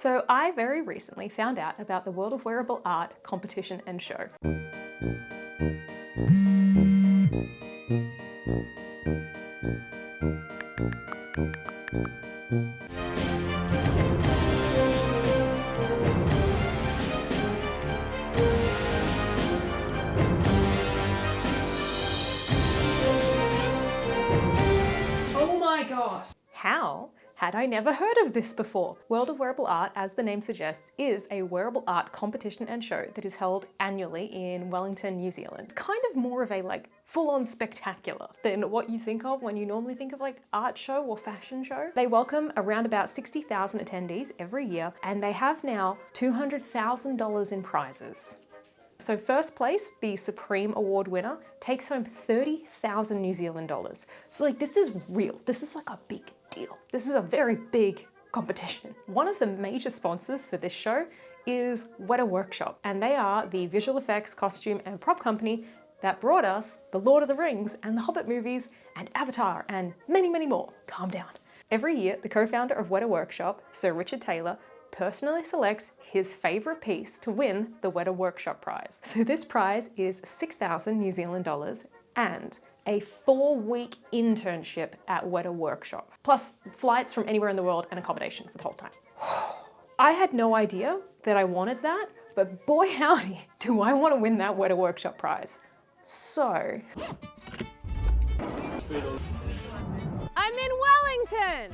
So I very recently found out about the World of WearableArt competition and show. Oh my gosh! How had I never heard of this before? World of WearableArt, as the name suggests, is a wearable art competition and show that is held annually in Wellington, New Zealand. It's kind of more of a full-on spectacular than what you think of when you normally think of art show or fashion show. They welcome around about 60,000 attendees every year, and they have now $200,000 in prizes. So first place, the Supreme Award winner, takes home 30,000 New Zealand dollars. So this is real. This is a big deal. This is a very big competition. One of the major sponsors for this show is Weta Workshop, and they are the visual effects, costume, and prop company that brought us The Lord of the Rings and the Hobbit movies and Avatar and many, many more. Calm down. Every year, the co-founder of Weta Workshop, Sir Richard Taylor, personally selects his favourite piece to win the Weta Workshop prize. So this prize is 6,000 New Zealand dollars and a 4-week internship at Weta Workshop, plus flights from anywhere in the world and accommodation for the whole time. I had no idea that I wanted that, but boy howdy, do I want to win that Weta Workshop prize. So... I'm in Wellington!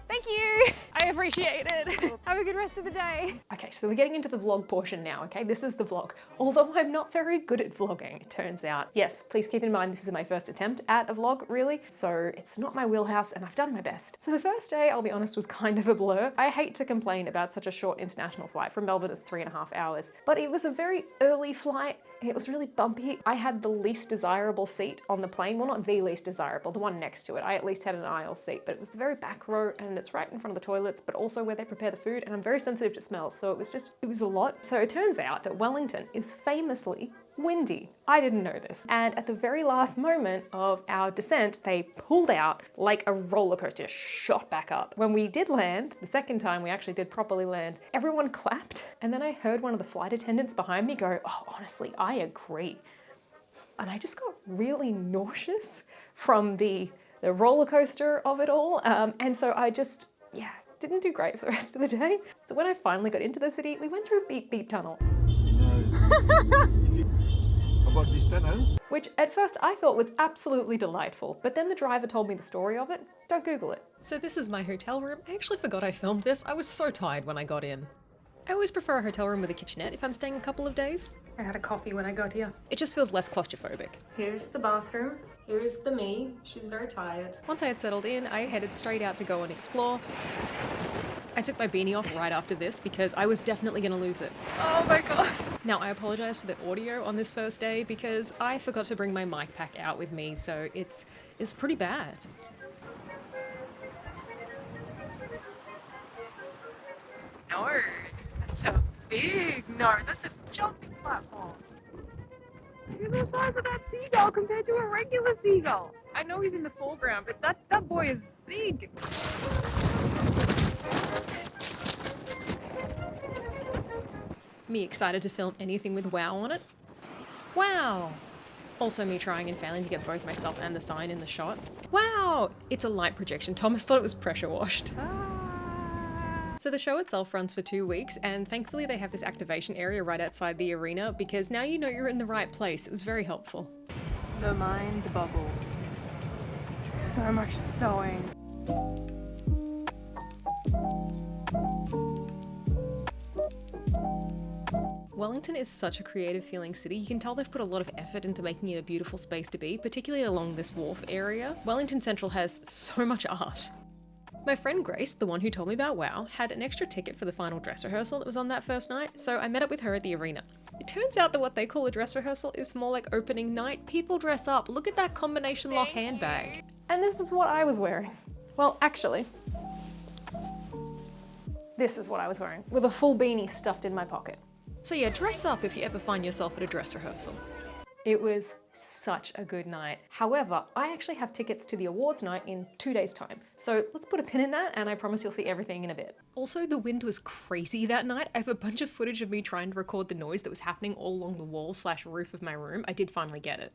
Thank you! I appreciate it. Have a good rest of the day. Okay, so we're getting into the vlog portion now, okay? This is the vlog. Although I'm not very good at vlogging, it turns out. Yes, please keep in mind this is my first attempt at a vlog, really. So it's not my wheelhouse and I've done my best. So the first day, I'll be honest, was kind of a blur. I hate to complain about such a short international flight. From Melbourne, it's 3.5 hours. But it was a very early flight. It was really bumpy. I had the least desirable seat on the plane. Well, not the least desirable, the one next to it. I at least had an aisle seat, but it was the very back row and it's right in front of the toilets, but also where they prepare the food. And I'm very sensitive to smells, so it was a lot. So it turns out that Wellington is famously windy. I didn't know this. And at the very last moment of our descent, they pulled out like a roller coaster, shot back up. When we did land, the second time we actually did properly land, everyone clapped. And then I heard one of the flight attendants behind me go, "Oh, honestly, I agree." And I just got really nauseous from the roller coaster of it all. And so I just, didn't do great for the rest of the day. So when I finally got into the city, we went through a beep beep tunnel. About this tunnel? Which at first I thought was absolutely delightful, but then the driver told me the story of it. Don't Google it. So this is my hotel room. I actually forgot I filmed this. I was so tired when I got in. I always prefer a hotel room with a kitchenette if I'm staying a couple of days. I had a coffee when I got here. It just feels less claustrophobic. Here's the bathroom. Here's the me. She's very tired. Once I had settled in, I headed straight out to go and explore. I took my beanie off right after this because I was definitely gonna lose it. Oh my god. Now I apologize for the audio on this first day because I forgot to bring my mic pack out with me, so it's pretty bad. No, that's a big, no, that's a jumping platform. Look at the size of that seagull compared to a regular seagull. I know he's in the foreground, but that boy is big. Me excited to film anything with WoW on it? Wow! Also me trying and failing to get both myself and the sign in the shot. Wow! It's a light projection. Thomas thought it was pressure washed. So the show itself runs for 2 weeks, and thankfully they have this activation area right outside the arena because now you know you're in the right place. It was very helpful. The mind boggles. So much sewing. Wellington is such a creative feeling city. You can tell they've put a lot of effort into making it a beautiful space to be, particularly along this wharf area. Wellington Central has so much art. My friend Grace, the one who told me about WoW, had an extra ticket for the final dress rehearsal that was on that first night, so I met up with her at the arena. It turns out that what they call a dress rehearsal is more like opening night. People dress up. Look at that combination lock handbag. And this is what I was wearing. Well, actually, this is what I was wearing, with a full beanie stuffed in my pocket. So yeah, dress up if you ever find yourself at a dress rehearsal. It was such a good night. However, I actually have tickets to the awards night in 2 days' time. So let's put a pin in that and I promise you'll see everything in a bit. Also, the wind was crazy that night. I have a bunch of footage of me trying to record the noise that was happening all along the wall/roof of my room. I did finally get it.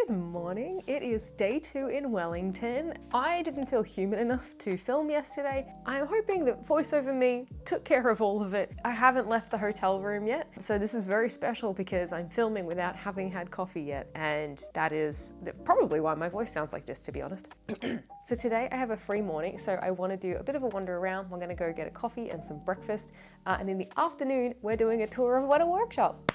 Good morning. It is day 2 in Wellington. I didn't feel human enough to film yesterday. I'm hoping that voiceover me took care of all of it. I haven't left the hotel room yet, so this is very special because I'm filming without having had coffee yet, and that is probably why my voice sounds like this, to be honest. So today I have a free morning, so I want to do a bit of a wander around. We're going to go get a coffee and some breakfast, and in the afternoon we're doing a tour of Weta Workshop.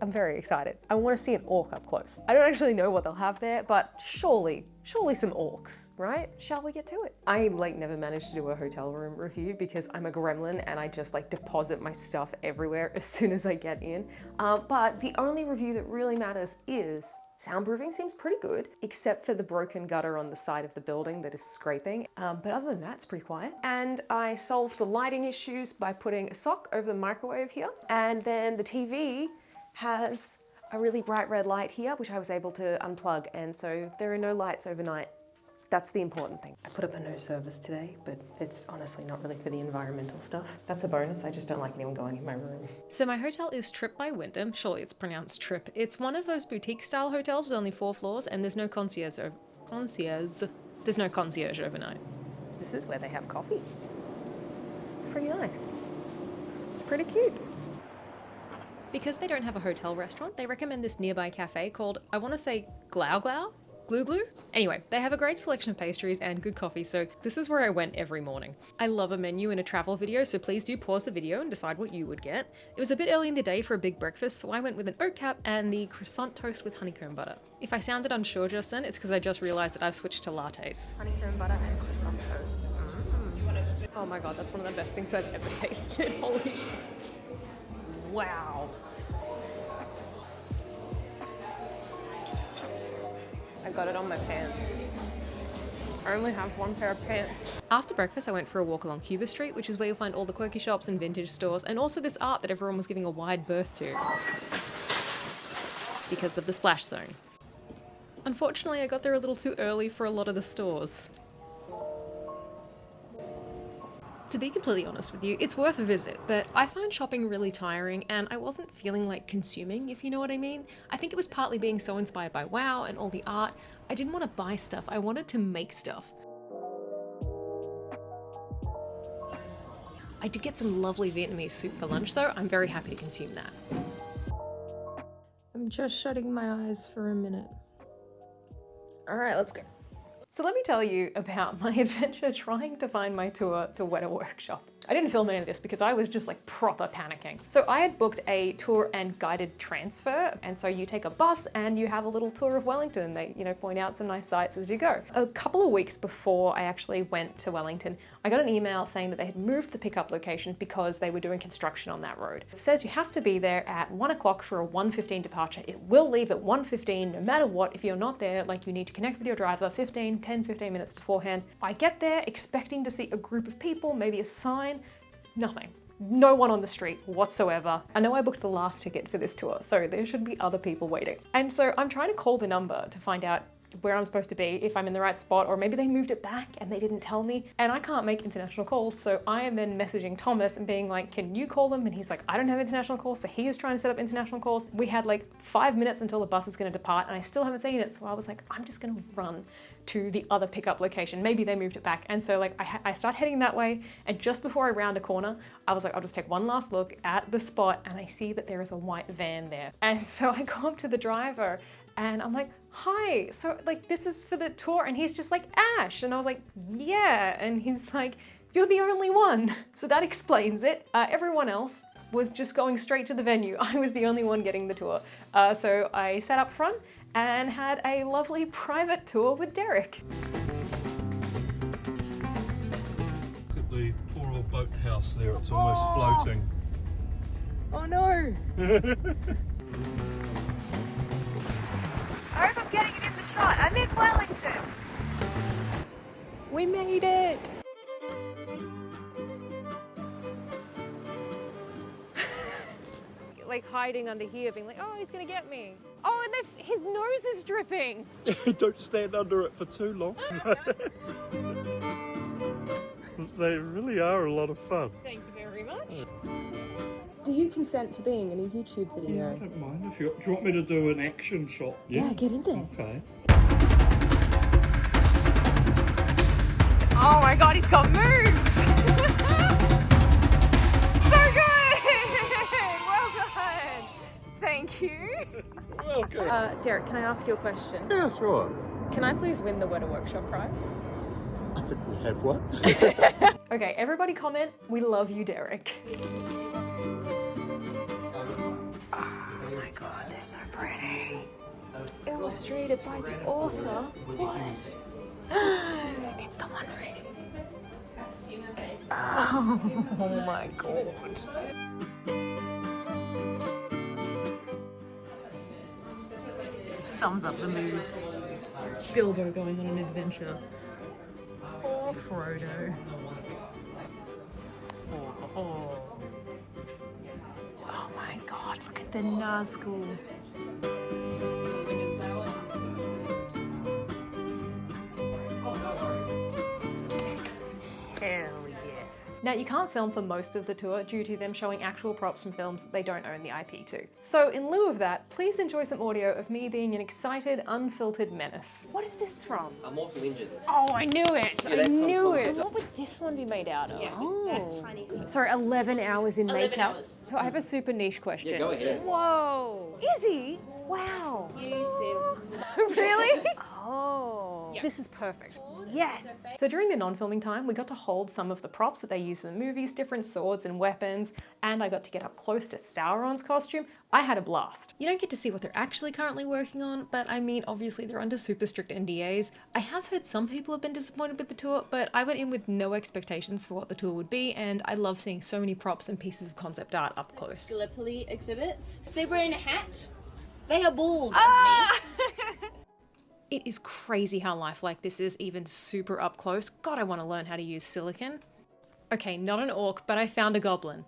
I'm very excited. I want to see an orc up close. I don't actually know what they'll have there, but surely some orcs, right? Shall we get to it? I never managed to do a hotel room review because I'm a gremlin and I just deposit my stuff everywhere as soon as I get in. But the only review that really matters is soundproofing seems pretty good, except for the broken gutter on the side of the building that is scraping. But other than that, it's pretty quiet. And I solved the lighting issues by putting a sock over the microwave here. And then the TV has a really bright red light here, which I was able to unplug, and so there are no lights overnight. That's the important thing. I put up a no service today, but it's honestly not really for the environmental stuff. That's a bonus, I just don't like anyone going in my room. So my hotel is Trip by Wyndham. Surely it's pronounced Trip. It's one of those boutique style hotels with only 4 floors, and there's no concierge overnight. This is where they have coffee. It's pretty nice. Pretty cute. Because they don't have a hotel restaurant, they recommend this nearby cafe called, I want to say, Glou Glue? Anyway, they have a great selection of pastries and good coffee, so this is where I went every morning. I love a menu in a travel video, so please do pause the video and decide what you would get. It was a bit early in the day for a big breakfast, so I went with an oat cap and the croissant toast with honeycomb butter. If I sounded unsure just then, it's because I just realized that I've switched to lattes. Honeycomb butter and croissant toast. Oh my god, that's one of the best things I've ever tasted. Holy shit. Wow. I got it on my pants. I only have one pair of pants. After breakfast, I went for a walk along Cuba Street, which is where you'll find all the quirky shops and vintage stores, and also this art that everyone was giving a wide berth to because of the splash zone. Unfortunately, I got there a little too early for a lot of the stores. To be completely honest with you, it's worth a visit, but I find shopping really tiring and I wasn't feeling like consuming, if you know what I mean. I think it was partly being so inspired by WoW and all the art. I didn't want to buy stuff, I wanted to make stuff. I did get some lovely Vietnamese soup for lunch though. I'm very happy to consume that. I'm just shutting my eyes for a minute. All right, let's go. So let me tell you about my adventure trying to find my tour to Weta Workshop. I didn't film any of this because I was just proper panicking. So I had booked a tour and guided transfer, and so you take a bus and you have a little tour of Wellington and they, point out some nice sights as you go. A couple of weeks before I actually went to Wellington, I got an email saying that they had moved the pickup location because they were doing construction on that road. It says you have to be there at 1 o'clock for a 1:15 departure. It will leave at 1:15 no matter what. If you're not there, you need to connect with your driver 10, 15 minutes beforehand. I get there expecting to see a group of people, maybe a sign. Nothing. No one on the street whatsoever. I know I booked the last ticket for this tour, so there should be other people waiting. And so I'm trying to call the number to find out where I'm supposed to be, if I'm in the right spot, or maybe they moved it back and they didn't tell me. And I can't make international calls, so I am then messaging Thomas and being like, can you call them? And he's like, I don't have international calls, so he is trying to set up international calls. We had 5 minutes until the bus is gonna depart and I still haven't seen it, so I was like, I'm just gonna run to the other pickup location. Maybe they moved it back. And so I start heading that way, and just before I round a corner, I was like, I'll just take one last look at the spot, and I see that there is a white van there. And so I go up to the driver and I'm like, hi, so this is for the tour, and he's just like, Ash, and I was like, yeah, and he's like, you're the only one. So that explains it. Everyone else was just going straight to the venue. I was the only one getting the tour. So I sat up front and had a lovely private tour with Derek. Look at the poor old boathouse there, it's almost floating. Oh no! I hope I'm getting it in the shot. I'm in Wellington. We made it! hiding under here being like, oh, he's gonna get me. Oh, and his nose is dripping. Don't stand under it for too long. They really are a lot of fun. Thank you very much. Do you consent to being in a YouTube Yeah, video? I don't mind. If you, do you want me to do an action shot? Yeah, get in there. Okay. Oh my god, he's got moves! So good! Well done! Thank you. Welcome. Derek, can I ask you a question? Yeah, sure. Can I please win the Weta Workshop prize? I think we have one. Okay, everybody comment, we love you, Derek. Oh my god, they're so pretty. Illustrated by the author. What? It's the one reading. Oh my god. Sums up the moods. Bilbo going on an adventure. Poor Frodo. Oh my god, look at the Nazgul. Hell yeah. Now, you can't film for most of the tour due to them showing actual props from films that they don't own the IP to. So in lieu of that, please enjoy some audio of me being an excited, unfiltered menace. What is this from? Mortal Engines. Oh, I knew it! I that's some knew it! concept. What would this one be made out of? Yeah, Oh. that tiny thing. Sorry, 11 hours in 11 makeup. hours. So I have a super niche question. Yeah, go ahead. Whoa! Is he? Wow. Use them. Really? Oh. Yeah. This is perfect. Yes! So during the non-filming time, we got to hold some of the props that they use in the movies, different swords and weapons, and I got to get up close to Sauron's costume. I had a blast. You don't get to see what they're actually currently working on, but I mean, obviously they're under super strict NDAs. I have heard some people have been disappointed with the tour, but I went in with no expectations for what the tour would be, and I love seeing so many props and pieces of concept art up close. Gallipoli exhibits. If they're wearing a hat, they are bald Ah! underneath. It is crazy how lifelike this is, even super up close. God, I want to learn how to use silicon. Okay, not an orc, but I found a goblin.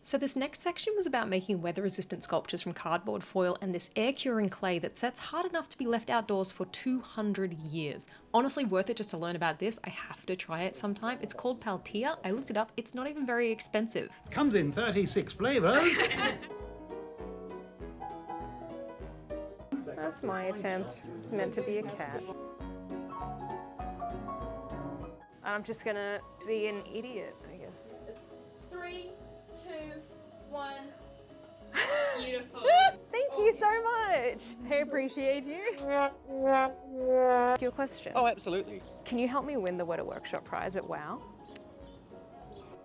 So this next section was about making weather-resistant sculptures from cardboard foil and this air-curing clay that sets hard enough to be left outdoors for 200 years. Honestly, worth it just to learn about this. I have to try it sometime. It's called Paltia. I looked it up. It's not even very expensive. Comes in 36 flavours. That's my attempt. It's meant to be a cat. I'm just gonna be an idiot, I guess. 3, 2, 1. Beautiful. Thank you so much. I appreciate you. Your question. Oh, absolutely. Can you help me win the Weta Workshop prize at WoW?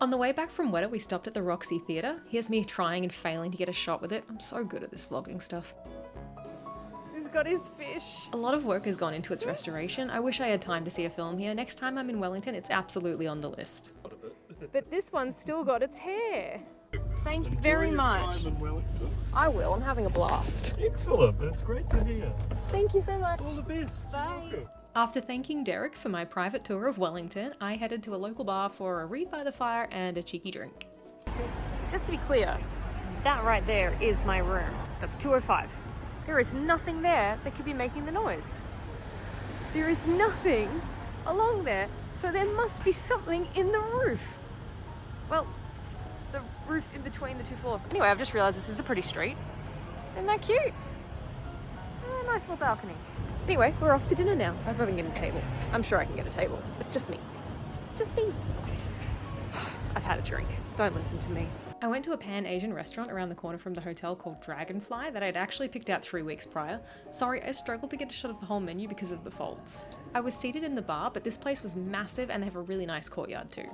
On the way back from Weta, we stopped at the Roxy Theatre. Here's me trying and failing to get a shot with it. I'm so good at this vlogging stuff. He's got his fish. A lot of work has gone into its restoration. I wish I had time to see a film here. Next time I'm in Wellington, it's absolutely on the list. But this one's still got its hair. Thank you very much. Time in Wellington. I will. I'm having a blast. Excellent. That's great to hear. Thank you so much. All the best. Welcome. After thanking Derek for my private tour of Wellington, I headed to a local bar for a read by the fire and a cheeky drink. Just to be clear, that right there is my room. That's 205. There is nothing there that could be making the noise. There is nothing along there, so there must be something in the roof. Well, the roof in between the two floors. Anyway, I've just realized this is a pretty street. Isn't that cute? Oh, nice little balcony. Anyway, we're off to dinner now. I hope I can get a table. I'm sure I can get a table. It's just me. Just me. I've had a drink. Don't listen to me. I went to a Pan-Asian restaurant around the corner from the hotel called Dragonfly that I'd actually picked out 3 weeks prior. Sorry, I struggled to get a shot of the whole menu because of the folds. I was seated in the bar, but this place was massive and they have a really nice courtyard too.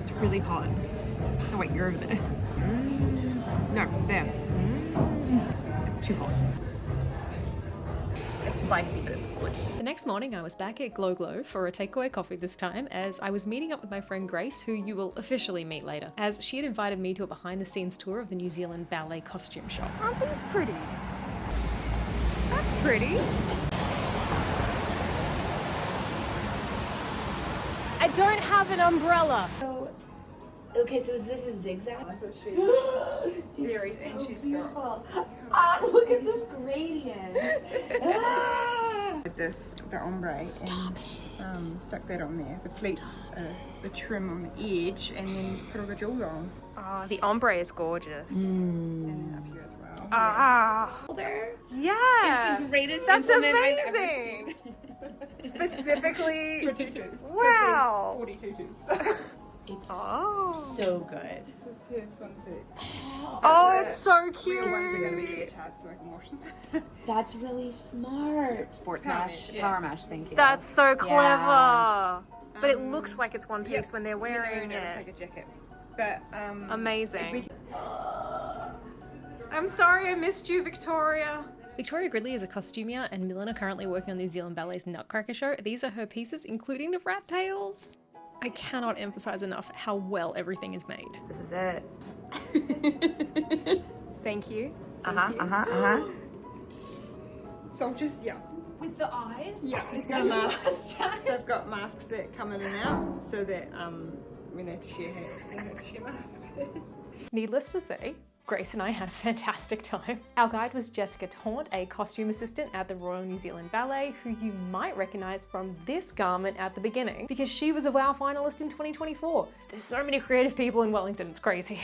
It's really hot. Oh wait, you're over there. No, there. It's too hot. It's spicy, but it's good. The next morning I was back at Glow Glow for a takeaway coffee this time, as I was meeting up with my friend Grace, who you will officially meet later, as she had invited me to a behind the scenes tour of the New Zealand Ballet Costume shop. Aren't these pretty? That's pretty. I don't have an umbrella. So, okay, so this is zigzag. So she's very, and she's beautiful. Ah, look at this gradient. The ombre, and stuck that on there. The pleats, the trim on the edge, and then put all the jewels on. Oh, the ombre is gorgeous. And then up here as well. Ah, There. yeah. It's the greatest That's implement I've ever amazing. Specifically, For tutus. Wow. 40 tutus. It's oh, so good. This is her swimsuit. oh, it's so Ones are going to be cute. airtight so I can wash them. That's really smart. Sports Power mesh, mesh, yeah. power mesh, thank you. That's so clever. Yeah. But it looks like it's one piece when they're No, wearing no, it's it. like a jacket. But Amazing. I'm sorry I missed you, Victoria. Victoria Gridley is a costumier and milliner currently working on New Zealand Ballet's Nutcracker show. These are her pieces, including the rat tails. I cannot emphasize enough how well everything is made. This is it. Thank you. soldiers, yeah. With the eyes? Yeah, it's got masks. They've got masks that come in and out so that we don't have to share hats, we don't have to share masks. Needless to say, Grace and I had a fantastic time. Our guide was Jessica Taunt, a costume assistant at the Royal New Zealand Ballet, who you might recognise from this garment at the beginning, because she was a WoW finalist in 2024. There's so many creative people in Wellington, it's crazy.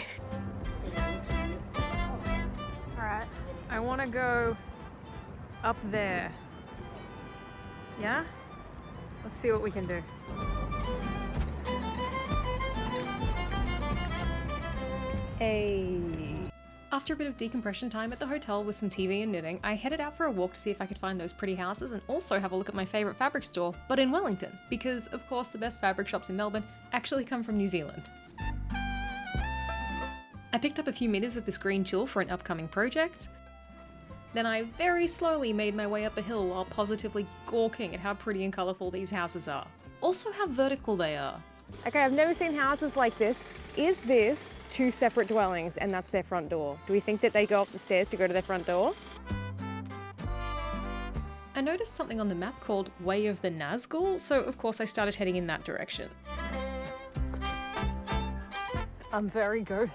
Alright, I want to go up there. Yeah? Let's see what we can do. Hey. After a bit of decompression time at the hotel with some TV and knitting, I headed out for a walk to see if I could find those pretty houses and also have a look at my favourite fabric store, but in Wellington, because of course the best fabric shops in Melbourne actually come from New Zealand. I picked up a few meters of this green tulle for an upcoming project. Then I very slowly made my way up a hill while positively gawking at how pretty and colourful these houses are. Also how vertical they are. Okay, I've never seen houses like this. Is this two separate dwellings and that's their front door? Do we think that they go up the stairs to go to their front door? I noticed something on the map called Way of the Nazgul, so of course I started heading in that direction. I'm very go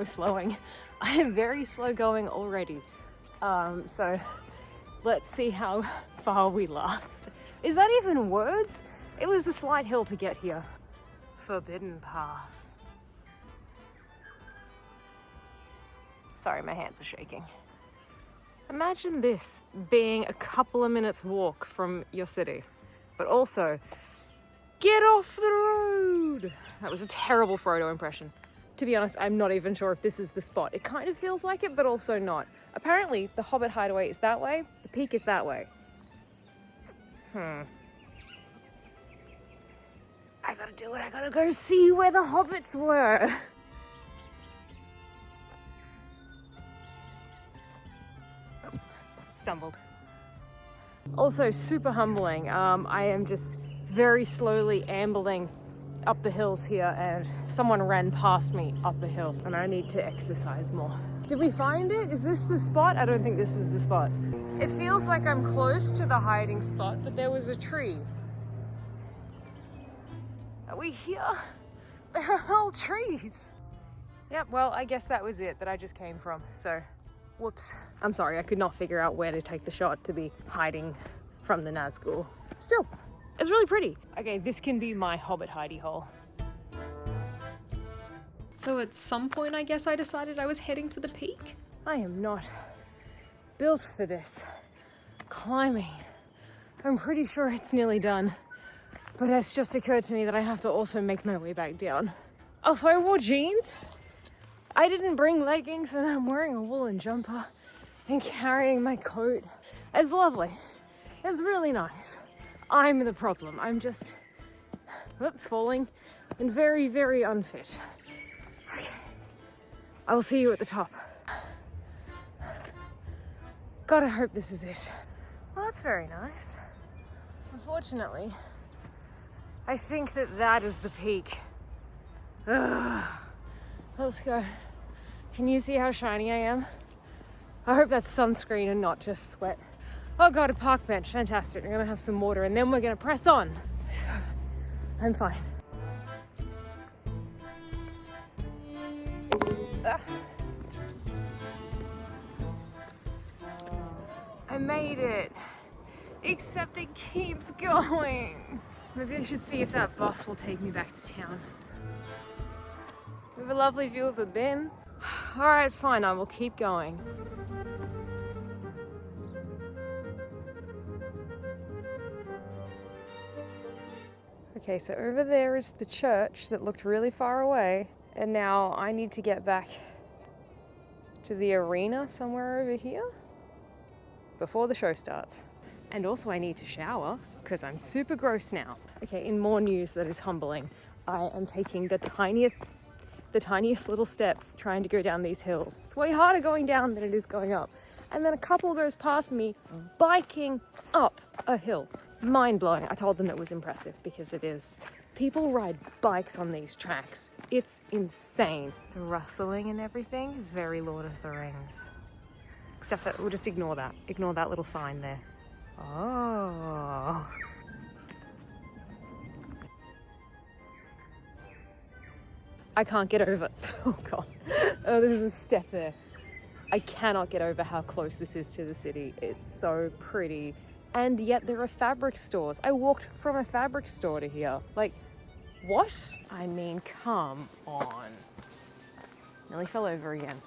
slowing. I am very slow going already. So let's see how far we last. Is that even words? It was a slight hill to get here. Forbidden path. Sorry, my hands are shaking. Imagine this being a couple of minutes walk from your city, but also get off the road. That was a terrible Frodo impression. To be honest, I'm not even sure if this is the spot. It kind of feels like it, but also not. Apparently, the Hobbit hideaway is that way, the peak is that way. I gotta do it, I gotta go see where the hobbits were. Stumbled. Also super humbling. I am just very slowly ambling up the hills here and someone ran past me up the hill and I need to exercise more. Did we find it? Is this the spot? I don't think this is the spot. It feels like I'm close to the hiding spot, but there was a tree. Are we here? There are whole trees. Yep, well, I guess that was it that I just came from, so whoops. I'm sorry, I could not figure out where to take the shot to be hiding from the Nazgul. Still, it's really pretty. Okay, this can be my Hobbit hidey hole. So at some point I guess I decided I was heading for the peak. I am not built for this. Climbing. I'm pretty sure it's nearly done. But it's just occurred to me that I have to also make my way back down. Also, I wore jeans. I didn't bring leggings and I'm wearing a woolen jumper and carrying my coat. It's lovely. It's really nice. I'm the problem. I'm just falling and very, very unfit. Okay. I will see you at the top. Gotta hope this is it. Well, that's very nice. Unfortunately, I think that is the peak. Ugh. Let's go. Can you see how shiny I am? I hope that's sunscreen and not just sweat. Oh god, a park bench, fantastic. We're gonna have some water and then we're gonna press on. I'm fine. I made it, except it keeps going. Maybe I should see if that bus will take me back to town. We have a lovely view of the bin. All right, fine, I will keep going. Okay, so over there is the church that looked really far away, and now I need to get back to the arena somewhere over here before the show starts. And also I need to shower because I'm super gross now. Okay, in more news that is humbling, I am taking the tiniest little steps trying to go down these hills. It's way harder going down than it is going up. And then a couple goes past me biking up a hill. Mind blowing. I told them it was impressive because it is. People ride bikes on these tracks. It's insane. The rustling and everything is very Lord of the Rings. Except that we'll just ignore that. Ignore that little sign there. Oh. I can't get over. Oh God. Oh, there's a step there. I cannot get over how close this is to the city. It's so pretty. And yet there are fabric stores. I walked from a fabric store to here. Like, what? I mean, come on. Nearly fell over again.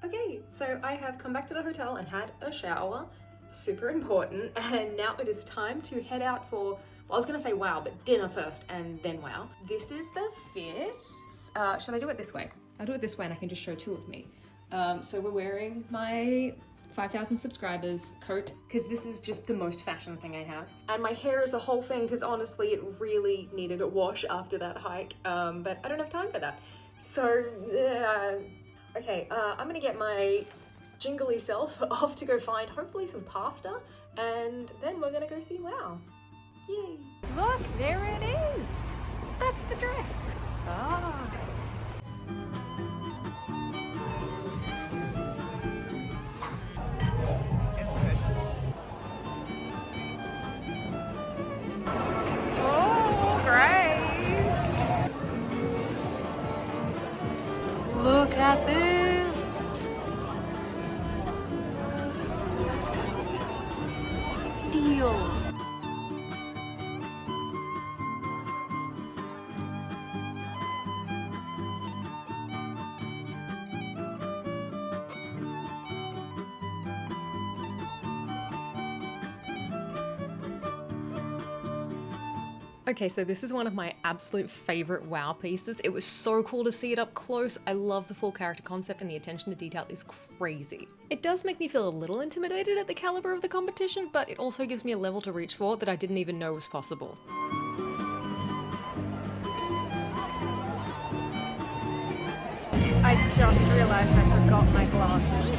Okay, so I have come back to the hotel and had a shower. Super important. And now it is time to head out for, well, I was gonna say WoW, but dinner first and then WoW. This is the fit. Should I do it this way? I'll do it this way and I can just show two of me. So we're wearing my 5,000 subscribers coat because this is just the most fashion thing I have. And my hair is a whole thing because honestly it really needed a wash after that hike, but I don't have time for that. So, okay, I'm gonna get my jingly self off to go find hopefully some pasta and then we're gonna go see WoW. Yay! Look, there it is! That's the dress! Ah! Look at this! That's steel! Okay, so this is one of my absolute favorite WoW pieces. It was so cool to see it up close. I love the full character concept and the attention to detail is crazy. It does make me feel a little intimidated at the caliber of the competition, but it also gives me a level to reach for that I didn't even know was possible. I just realized I forgot my glasses.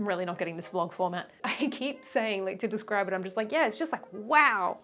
Really not getting this vlog format. I keep saying, like, to describe it, I'm just like, yeah, it's just like, wow.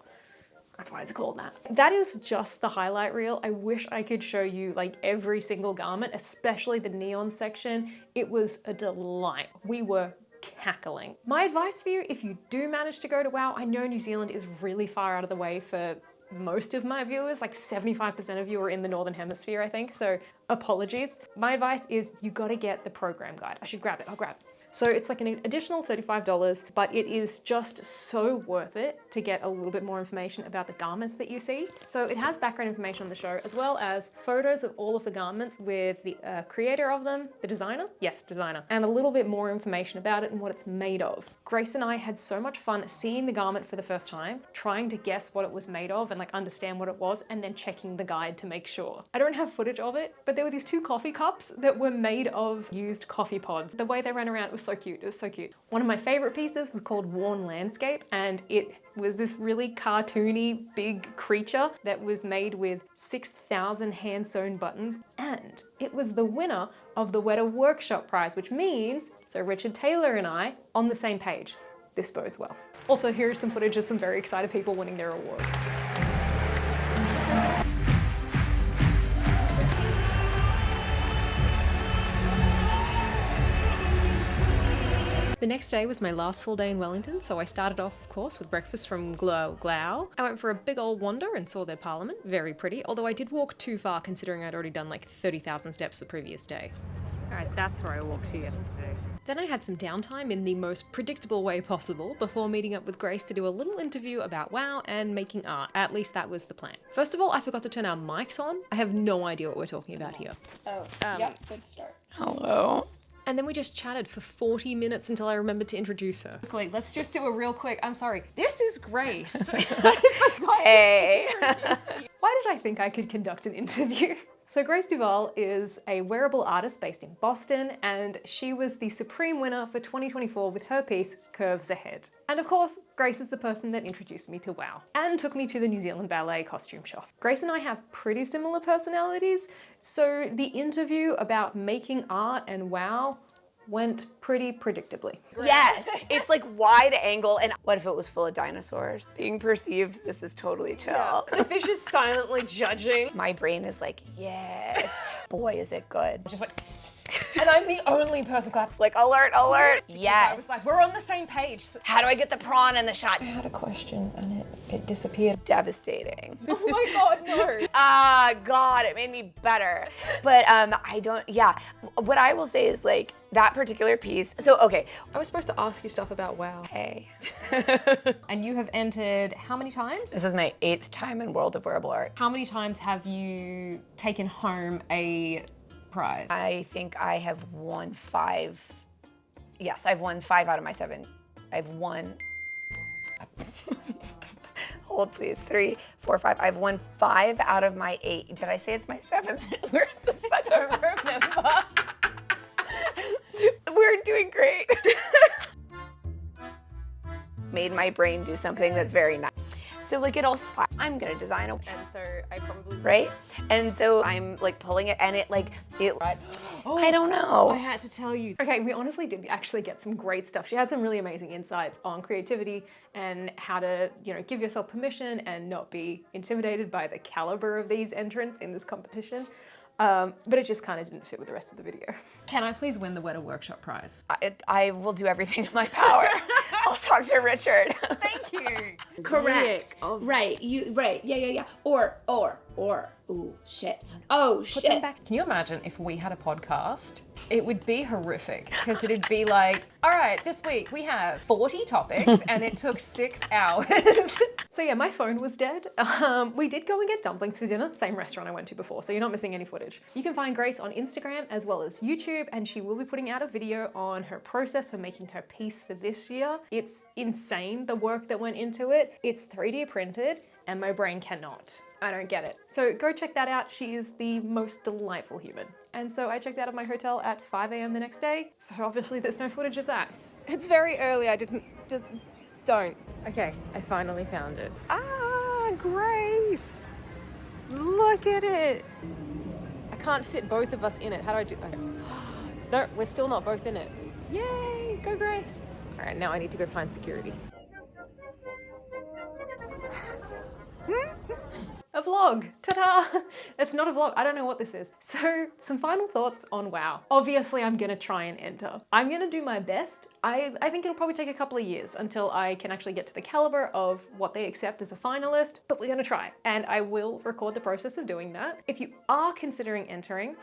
That's why it's called that. That is just the highlight reel. I wish I could show you like every single garment, especially the neon section. It was a delight. We were cackling. My advice for you, if you do manage to go to WoW, I know New Zealand is really far out of the way for most of my viewers, like 75% of you are in the Northern Hemisphere, I think, so apologies. My advice is you gotta get the program guide. I should grab it, I'll grab it. So it's like an additional $35, but it is just so worth it to get a little bit more information about the garments that you see. So it has background information on the show, as well as photos of all of the garments with the creator of them, the designer, yes, designer, and a little bit more information about it and what it's made of. Grace and I had so much fun seeing the garment for the first time, trying to guess what it was made of and like understand what it was, and then checking the guide to make sure. I don't have footage of it, but there were these 2 coffee cups that were made of used coffee pods. The way they ran around was so cute, it was so cute. One of my favorite pieces was called Worn Landscape, and it was this really cartoony big creature that was made with 6,000 hand-sewn buttons, and it was the winner of the Weta Workshop prize, which means so Richard Taylor and I on the same page. This bodes well. Also, here is some footage of some very excited people winning their awards. The next day was my last full day in Wellington, so I started off, of course, with breakfast from Glow. I went for a big old wander and saw their parliament, very pretty, although I did walk too far considering I'd already done like 30,000 steps the previous day. Alright, that's where I walked to yesterday. Then I had some downtime in the most predictable way possible before meeting up with Grace to do a little interview about WoW and making art. At least that was the plan. First of all, I forgot to turn our mics on. I have no idea what we're talking about here. Oh, yep, good start. Hello. And then we just chatted for 40 minutes until I remembered to introduce her. Quickly, let's just do a real quick, I'm sorry. This is Grace. Hey. Why did I think I could conduct an interview? So Grace Duval is a wearable artist based in Boston, and she was the supreme winner for 2024 with her piece, Curves Ahead. And of course, Grace is the person that introduced me to WoW and took me to the NZ Ballet Costume shop. Grace and I have pretty similar personalities, so the interview about making art and WoW went pretty predictably. Yes, it's like wide angle, and what if it was full of dinosaurs? Being perceived, this is totally chill. The fish is silently judging. My brain is like, yes, boy, is it good. Just like, and I'm the only person clapping. Like, alert, alert. Yes. I was like, we're on the same page. How do I get the prawn in the shot? I had a question and it disappeared. Devastating. Oh my god, no. Ah, God, it made me better. But what I will say is like, that particular piece, so okay. I was supposed to ask you stuff about WoW. Hey. And you have entered how many times? This is my 8th time in World of WearableArt. How many times have you taken home a prize? I think I have won 5. Yes, I've won 5 out of my 7. I've won, hold please, 3, 4, 5. I've won 5 out of my 8. Did I say it's my 7th? We're such a remember. We're doing great. Made my brain do something that's very nice. So like it all spot. I'm gonna design a, And so I probably right? And so I'm like pulling it, and it Oh, I don't know. I had to tell you. Okay, we honestly did actually get some great stuff. She had some really amazing insights on creativity and how to, give yourself permission and not be intimidated by the caliber of these entrants in this competition. But it just kind of didn't fit with the rest of the video. Can I please win the Weta Workshop prize? I will do everything in my power. I'll talk to Richard. Thank you. Correct. Right. Yeah. Or. Ooh, shit. Oh, Put shit. them back. Can you imagine if we had a podcast? It would be horrific because it'd be like, all right, this week we have 40 topics and it took 6 hours. So yeah, my phone was dead. We did go and get dumplings for dinner, same restaurant I went to before, so you're not missing any footage. You can find Grace on Instagram as well as YouTube, and she will be putting out a video on her process for making her piece for this year. It's insane, the work that went into it. It's 3D printed and my brain cannot. I don't get it. So go check that out. She is the most delightful human. And so I checked out of my hotel at 5 a.m. the next day. So obviously there's no footage of that. It's very early. I don't. Okay, I finally found it. Ah, Grace. Look at it. I can't fit both of us in it. How do I do that? No, we're still not both in it. Yay, go Grace. All right, now I need to go find security. Of vlog. Ta-da! It's not a vlog. I don't know what this is. So some final thoughts on WoW. Obviously, I'm gonna try and enter. I'm gonna do my best. I think it'll probably take a couple of years until I can actually get to the caliber of what they accept as a finalist, but we're gonna try. And I will record the process of doing that. If you are considering entering,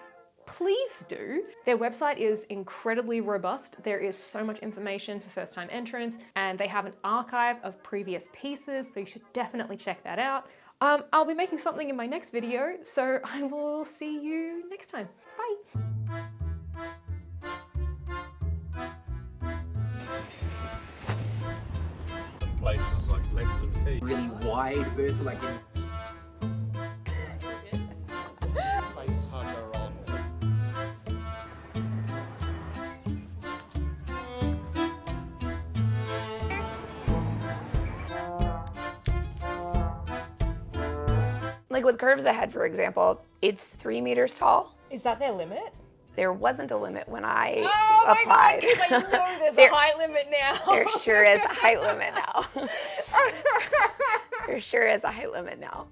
please do. Their website is incredibly robust. There is so much information for first-time entrants, and they have an archive of previous pieces, so you should definitely check that out. I'll be making something in my next video, so I will see you next time. Bye. Places like Wellington. Really wide berth, like Face hugger on. Like with Curves Ahead, for example, it's 3 meters tall. Is that their limit? There wasn't a limit when I Oh applied. my God, 'cause I know there's There- a height limit now. There sure is a height limit now. There sure is a height limit now.